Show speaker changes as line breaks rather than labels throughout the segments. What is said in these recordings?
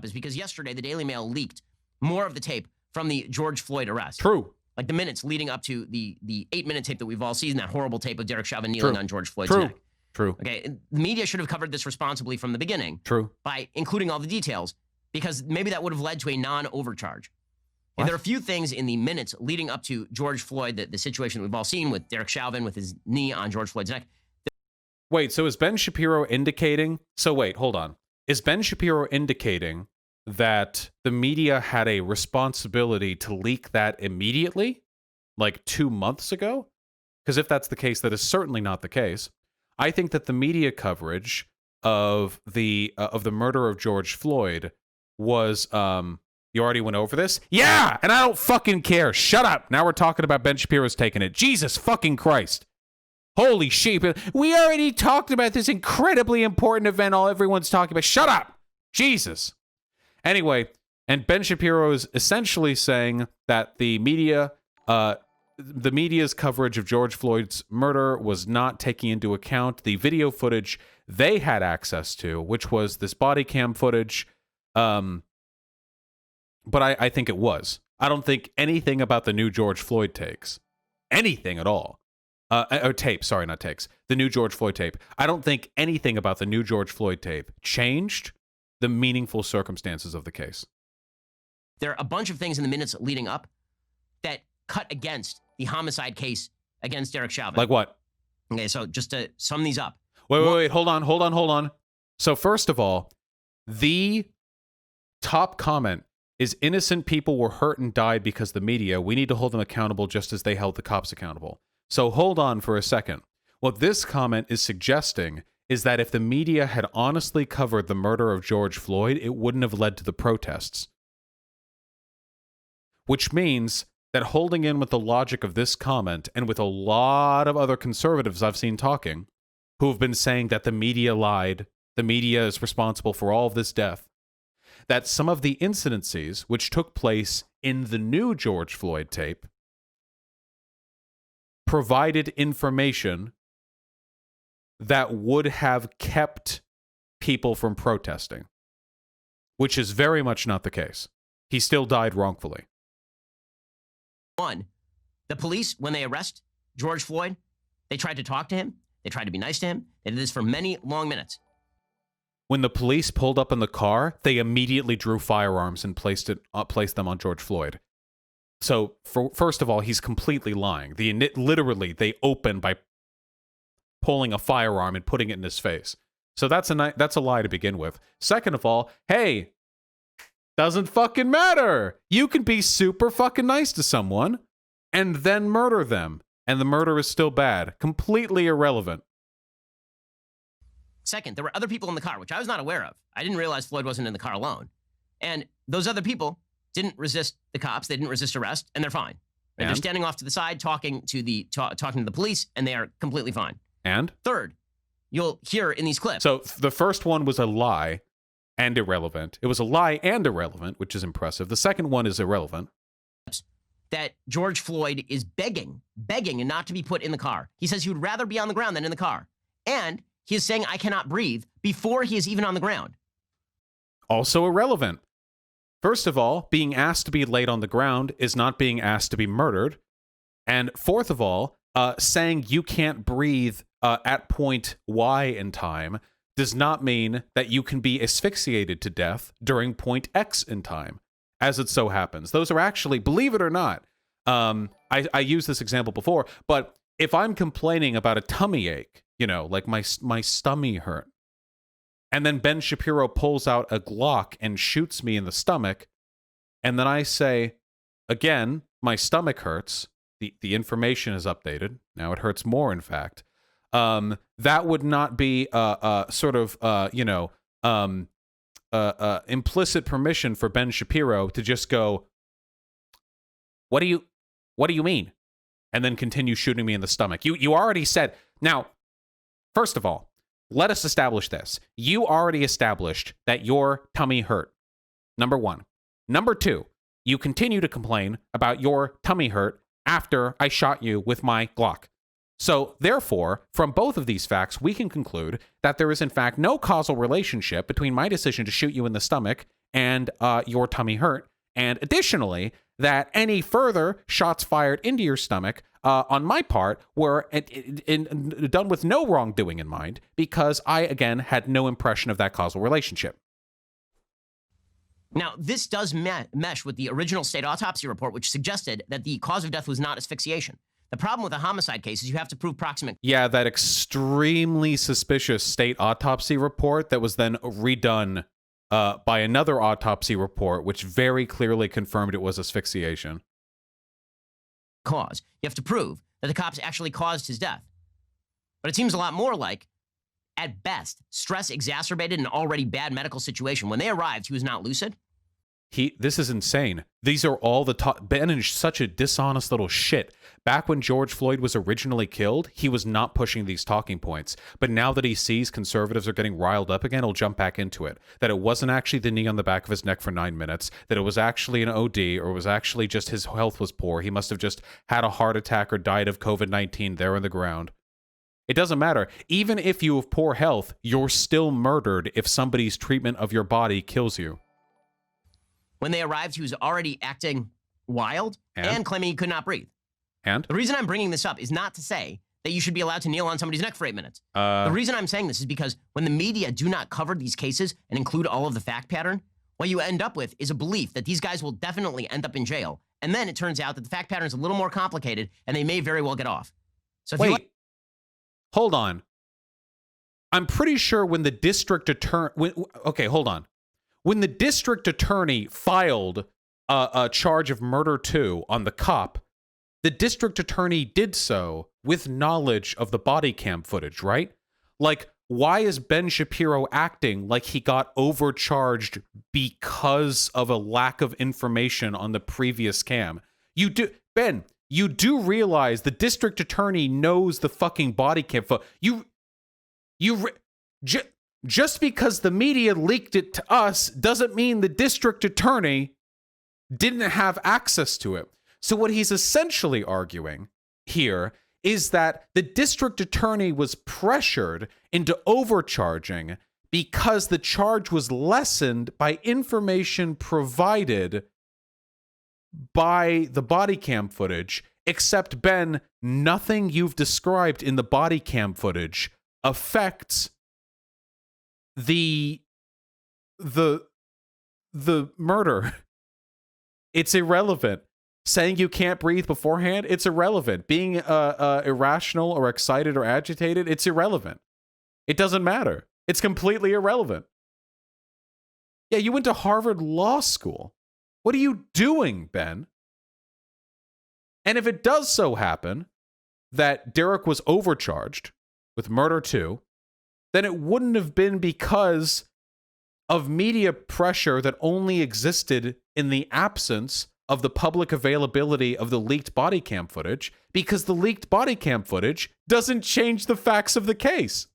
up is because yesterday the Daily Mail leaked more of the tape from the George Floyd arrest.
True.
Like the minutes leading up to the 8-minute tape that we've all seen, that horrible tape of Derek Chauvin kneeling on George Floyd's neck.
True.
Okay, the media should have covered this responsibly from the beginning.
True.
By including all the details, because maybe that would have led to a non-overcharge. And there are a few things in the minutes leading up to George Floyd, the situation that we've all seen with Derek Chauvin with his knee on George Floyd's neck.
Wait, so is Ben Shapiro indicating... So wait, hold on. Is Ben Shapiro indicating that the media had a responsibility to leak that immediately? Like 2 months ago? Because if that's the case, that is certainly not the case. I think that the media coverage of the murder of George Floyd was... You already went over this? Yeah! And I don't fucking care. Shut up! Now we're talking about Ben Shapiro's taking it. Jesus fucking Christ. Holy sheep. We already talked about this incredibly important event all everyone's talking about. Shut up! Jesus. Anyway, and Ben Shapiro is essentially saying that the media's coverage of George Floyd's murder was not taking into account the video footage they had access to, which was this body cam footage. But I think it was. I don't think anything about the new George Floyd takes. Anything at all. Or tape, sorry, not takes. The new George Floyd tape. I don't think anything about the new George Floyd tape changed the meaningful circumstances of the case.
There are a bunch of things in the minutes leading up that cut against the homicide case against Derek Chauvin.
Like what?
Okay, so just to sum these up.
Wait, hold on. So first of all, the top comment is innocent people were hurt and died because the media. We need to hold them accountable just as they held the cops accountable. So hold on for a second. What this comment is suggesting is that if the media had honestly covered the murder of George Floyd, it wouldn't have led to the protests. Which means that holding in with the logic of this comment, and with a lot of other conservatives I've seen talking, who have been saying that the media lied, the media is responsible for all of this death, that some of the incidences which took place in the new George Floyd tape provided information that would have kept people from protesting, which is very much not the case. He still died wrongfully.
One, the police, when they arrest George Floyd, they tried to talk to him. They tried to be nice to him. They did this for many long minutes.
When the police pulled up in the car, they immediately drew firearms and placed them on George Floyd. So, first of all, he's completely lying. Literally, they opened by pulling a firearm and putting it in his face. So that's a lie to begin with. Second of all, hey, doesn't fucking matter. You can be super fucking nice to someone and then murder them, and the murder is still bad. Completely irrelevant.
Second, there were other people in the car, which I was not aware of. I didn't realize Floyd wasn't in the car alone. And those other people didn't resist the cops. They didn't resist arrest, and they're fine. And they're standing off to the side talking to the police, and they are completely fine.
And?
Third, you'll hear in these clips.
So the first one was a lie and irrelevant. It was a lie and irrelevant, which is impressive. The second one is irrelevant.
That George Floyd is begging and not to be put in the car. He says he would rather be on the ground than in the car. And he is saying, I cannot breathe, before he is even on the ground.
Also irrelevant. First of all, being asked to be laid on the ground is not being asked to be murdered. And fourth of all, saying you can't breathe at point Y in time does not mean that you can be asphyxiated to death during point X in time, as it so happens. Those are actually, believe it or not, I used this example before, but if I'm complaining about a tummy ache, like my stomach hurt, and then Ben Shapiro pulls out a Glock and shoots me in the stomach, and then I say, again, my stomach hurts, the information is updated, now it hurts more, in fact, that would not be implicit permission for Ben Shapiro to just go, what do you mean? And then continue shooting me in the stomach. You already said. Now, first of all, let us establish this. You already established that your tummy hurt. Number one. Number two, you continue to complain about your tummy hurt after I shot you with my Glock. So, therefore, from both of these facts, we can conclude that there is, in fact, no causal relationship between my decision to shoot you in the stomach and your tummy hurt. And additionally, that any further shots fired into your stomach on my part were done with no wrongdoing in mind, because I, again, had no impression of that causal relationship.
Now, this does mesh with the original state autopsy report, which suggested that the cause of death was not asphyxiation. The problem with a homicide case is you have to prove proximate.
Yeah, that extremely suspicious state autopsy report that was then redone by another autopsy report, which very clearly confirmed it was asphyxiation.
Cause. You have to prove that the cops actually caused his death. But it seems a lot more like, at best, stress exacerbated an already bad medical situation. When they arrived, he was not lucid.
This is insane. These are all the Ben is such a dishonest little shit. Back when George Floyd was originally killed, he was not pushing these talking points. But now that he sees conservatives are getting riled up again, he'll jump back into it. That it wasn't actually the knee on the back of his neck for 9 minutes, that it was actually an OD, or it was actually just his health was poor. He must have just had a heart attack or died of COVID-19 there on the ground. It doesn't matter. Even if you have poor health, you're still murdered if somebody's treatment of your body kills you.
When they arrived, he was already acting wild and claiming he could not breathe.
And?
The reason I'm bringing this up is not to say that you should be allowed to kneel on somebody's neck for 8 minutes. The reason I'm saying this is because when the media do not cover these cases and include all of the fact pattern, what you end up with is a belief that these guys will definitely end up in jail. And then it turns out that the fact pattern is a little more complicated and they may very well get off. So if
Wait, hold on. I'm pretty sure when the district attorney... Okay, hold on. When the district attorney filed a charge of murder 2 on the cop, the district attorney did so with knowledge of the body cam footage, right? Like, why is Ben Shapiro acting like he got overcharged because of a lack of information on the previous cam? Ben, you do realize the district attorney knows the fucking body cam footage. Just because the media leaked it to us doesn't mean the district attorney didn't have access to it. So what he's essentially arguing here is that the district attorney was pressured into overcharging because the charge was lessened by information provided by the body cam footage, except, Ben, nothing you've described in the body cam footage affects the murder. It's irrelevant. Saying you can't breathe beforehand, it's irrelevant. Being irrational or excited or agitated, it's irrelevant. It doesn't matter. It's completely irrelevant. Yeah, you went to Harvard Law School. What are you doing, Ben? And if it does so happen that Derek was overcharged with murder 2, then it wouldn't have been because of media pressure that only existed in the absence of the public availability of the leaked body cam footage, because the leaked body cam footage doesn't change the facts of the case.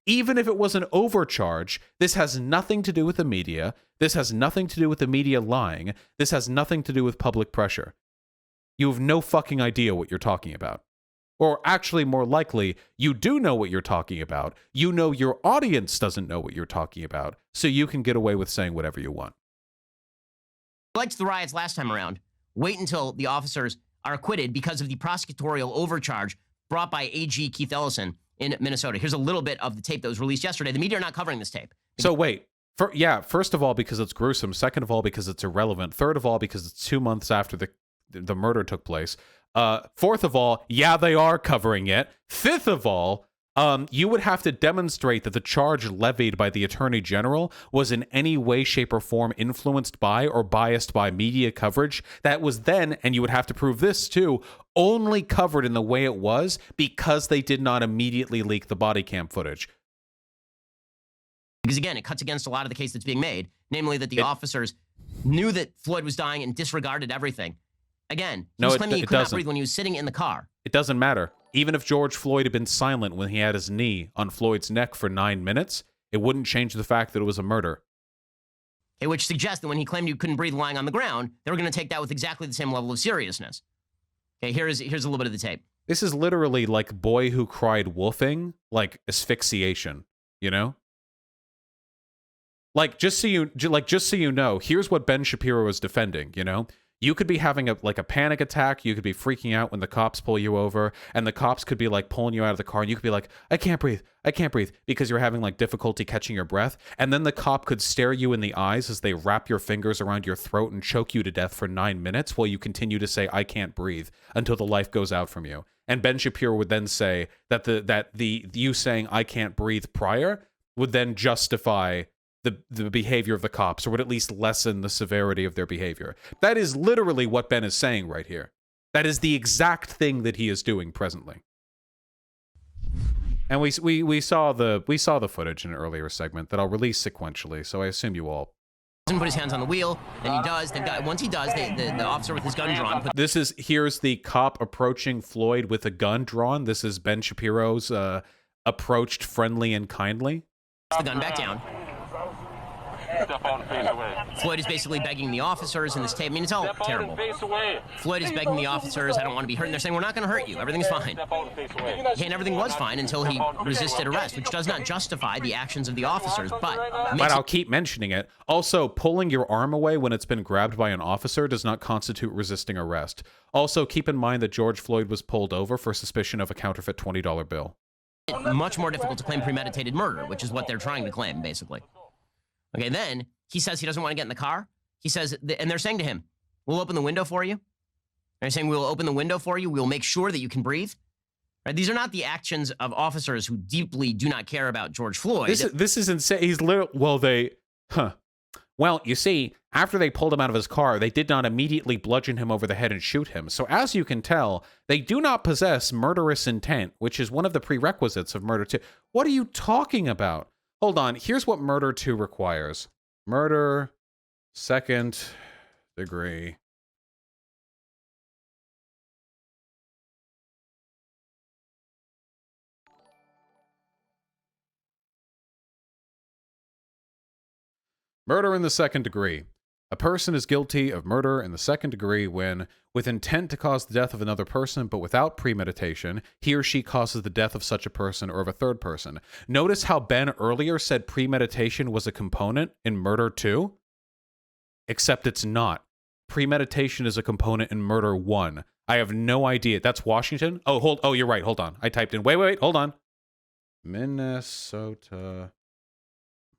Even if it was an overcharge, this has nothing to do with the media. This has nothing to do with the media lying. This has nothing to do with public pressure. You have no fucking idea what you're talking about. Or actually, more likely, you do know what you're talking about. You know your audience doesn't know what you're talking about, so you can get away with saying whatever you want.
Like the riots last time around, wait until the officers are acquitted because of the prosecutorial overcharge brought by AG Keith Ellison in Minnesota. Here's a little bit of the tape that was released yesterday. The media are not covering this tape.
So wait. First of all, because it's gruesome. Second of all, because it's irrelevant. Third of all, because it's 2 months after the murder took place. Fourth of all, yeah, they are covering it. Fifth of all, you would have to demonstrate that the charge levied by the Attorney General was in any way, shape, or form influenced by or biased by media coverage that was then, and you would have to prove this too, only covered in the way it was because they did not immediately leak the body cam footage.
Because again, it cuts against a lot of the case that's being made, namely that the officers knew that Floyd was dying and disregarded everything. Again, he was claiming he could not breathe when he was sitting in the car.
It doesn't matter. Even if George Floyd had been silent when he had his knee on Floyd's neck for 9 minutes, it wouldn't change the fact that it was a murder.
Okay, which suggests that when he claimed you couldn't breathe lying on the ground, they were going to take that with exactly the same level of seriousness. Okay, here's a little bit of the tape.
This is literally like boy who cried wolfing, like asphyxiation, you know? Like, just so you know, here's what Ben Shapiro is defending, you know? You could be having a panic attack. You could be freaking out when the cops pull you over, and the cops could be like pulling you out of the car, and you could be like, I can't breathe, because you're having like difficulty catching your breath. And then the cop could stare you in the eyes as they wrap your fingers around your throat and choke you to death for 9 minutes while you continue to say, I can't breathe, until the life goes out from you. And Ben Shapiro would then say that the you saying I can't breathe prior would then justify the behavior of the cops, or would at least lessen the severity of their behavior. That is literally what Ben is saying right here. That is the exact thing that he is doing presently. And we saw the footage in an earlier segment that I'll release sequentially, so I assume you all
doesn't put his hands on the wheel, and he does. Once he does, the officer with his gun drawn.
Here's the cop approaching Floyd with a gun drawn. This is Ben Shapiro's approached friendly and kindly.
The gun back down. Floyd is basically begging the officers in this tape. I mean, it's all terrible. Floyd is begging the officers, I don't want to be hurt. And they're saying, we're not going to hurt you. Everything's fine. And everything was fine until he resisted arrest, which does not justify the actions of the officers. But
I'll keep mentioning it. Also, pulling your arm away when it's been grabbed by an officer does not constitute resisting arrest. Also, keep in mind that George Floyd was pulled over for suspicion of a counterfeit $20 bill.
Much more difficult to claim premeditated murder, which is what they're trying to claim, basically. Okay, then he says he doesn't want to get in the car. He says, and they're saying to him, we'll open the window for you. They're saying, we'll open the window for you. We'll make sure that you can breathe. Right? These are not the actions of officers who deeply do not care about George Floyd.
This is insane. He's literally, Well, you see, after they pulled him out of his car, they did not immediately bludgeon him over the head and shoot him. So as you can tell, they do not possess murderous intent, which is one of the prerequisites of murder 2. What are you talking about? Hold on. Here's what murder 2 requires. Murder, second degree. Murder in the second degree. A person is guilty of murder in the second degree when, with intent to cause the death of another person, but without premeditation, he or she causes the death of such a person or of a third person. Notice how Ben earlier said premeditation was a component in murder 2? Except it's not. Premeditation is a component in murder 1. I have no idea. That's Washington? Oh, you're right. Hold on. I typed in. Wait, hold on. Minnesota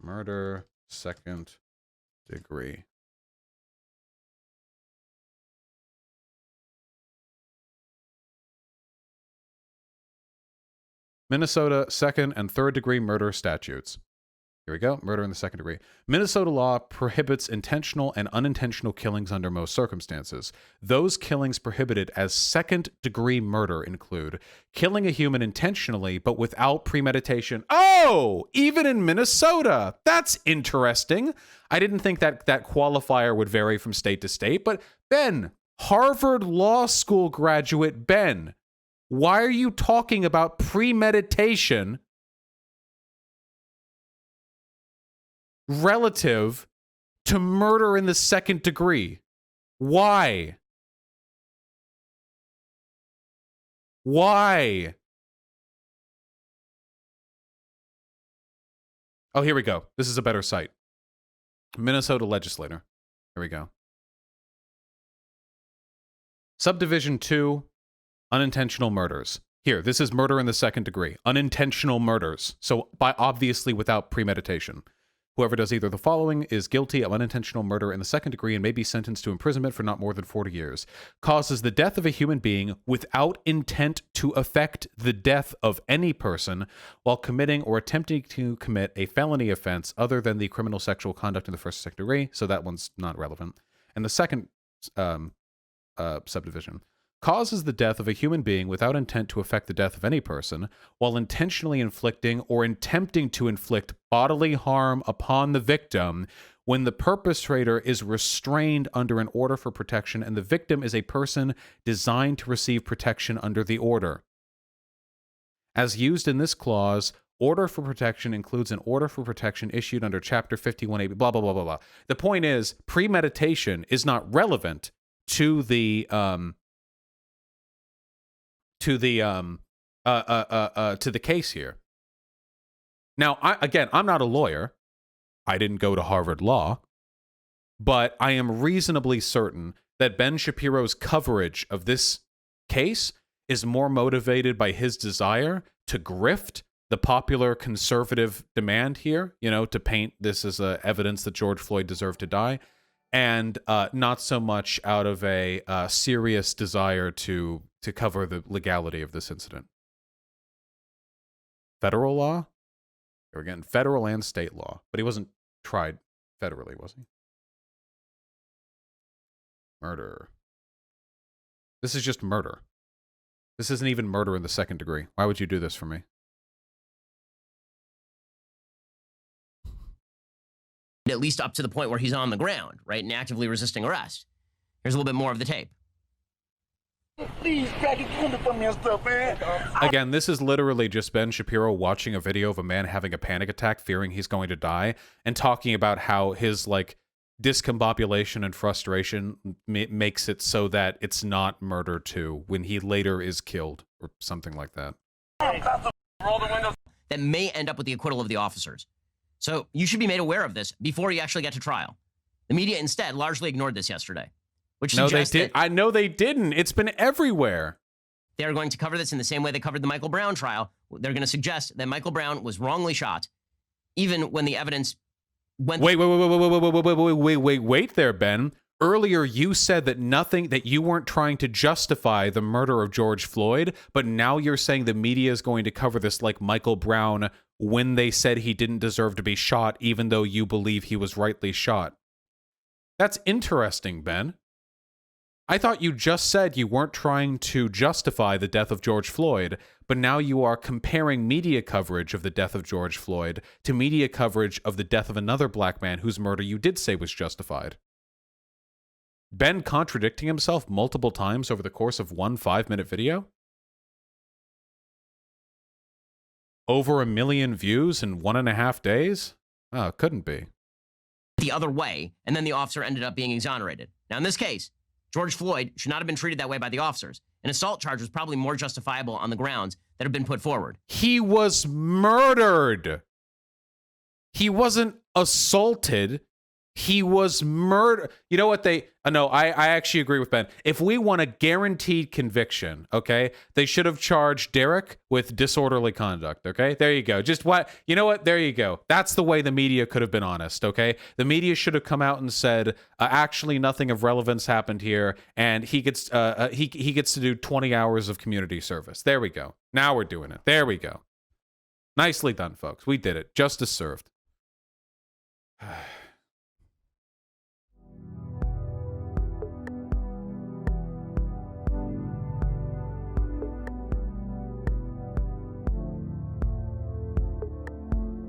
murder second degree. Minnesota second and third degree murder statutes. Here we go. Murder in the second degree. Minnesota law prohibits intentional and unintentional killings under most circumstances. Those killings prohibited as second degree murder include killing a human intentionally but without premeditation. Oh, even in Minnesota. That's interesting. I didn't think that qualifier would vary from state to state, but Ben, Harvard Law School graduate Ben, why are you talking about premeditation relative to murder in the second degree? Why? Why? Oh, here we go. This is a better site. Minnesota legislator. Here we go. Subdivision 2, unintentional murders. Here, this is murder in the second degree. Unintentional murders. So, obviously without premeditation. Whoever does either of the following is guilty of unintentional murder in the second degree and may be sentenced to imprisonment for not more than 40 years. Causes the death of a human being without intent to affect the death of any person while committing or attempting to commit a felony offense other than the criminal sexual conduct in the first or second degree. So that one's not relevant. And the second subdivision. Causes the death of a human being without intent to affect the death of any person, while intentionally inflicting or attempting to inflict bodily harm upon the victim when the perpetrator is restrained under an order for protection and the victim is a person designed to receive protection under the order. As used in this clause, order for protection includes an order for protection issued under Chapter 51A, blah, blah, blah, blah, blah. The point is, premeditation is not relevant to the case here. Now, I'm not a lawyer. I didn't go to Harvard Law, but I am reasonably certain that Ben Shapiro's coverage of this case is more motivated by his desire to grift the popular conservative demand here, to paint this as evidence that George Floyd deserved to die, and not so much out of a serious desire to cover the legality of this incident. Federal law? Here again, federal and state law. But he wasn't tried federally, was he? Murder. This is just murder. This isn't even murder in the second degree. Why would you do this for me?
At least up to the point where he's on the ground, right, and actively resisting arrest. Here's a little bit more of the tape.
Please, Jackie, come to me and stuff, man.
Again, this is literally just Ben Shapiro watching a video of a man having a panic attack, fearing he's going to die, and talking about how his, discombobulation and frustration makes it so that it's not murder too, when he later is killed, or something like that.
That may end up with the acquittal of the officers. So you should be made aware of this before you actually get to trial. The media instead largely ignored this yesterday. Which
no, they did. I know they didn't. It's been everywhere.
They're going to cover this in the same way they covered the Michael Brown trial. They're going to suggest that Michael Brown was wrongly shot, even when the evidence went.
Wait there, Ben. Earlier, you said that you weren't trying to justify the murder of George Floyd, but now you're saying the media is going to cover this like Michael Brown when they said he didn't deserve to be shot, even though you believe he was rightly shot. That's interesting, Ben. I thought you just said you weren't trying to justify the death of George Floyd, but now you are comparing media coverage of the death of George Floyd to media coverage of the death of another black man whose murder you did say was justified. Ben contradicting himself multiple times over the course of one 5-minute video? Over 1 million views in 1.5 days? Oh, it couldn't be.
The other way, and then the officer ended up being exonerated. Now, in this case, George Floyd should not have been treated that way by the officers. An assault charge was probably more justifiable on the grounds that have been put forward.
He was murdered. He wasn't assaulted. He was murdered. You know what I actually agree with Ben. If we want a guaranteed conviction, okay, they should have charged Derek with disorderly conduct, okay? There you go. You know what? There you go. That's the way the media could have been honest, okay? The media should have come out and said, actually nothing of relevance happened here, and he gets to do 20 hours of community service. There we go. Now we're doing it. There we go. Nicely done, folks. We did it. Justice served.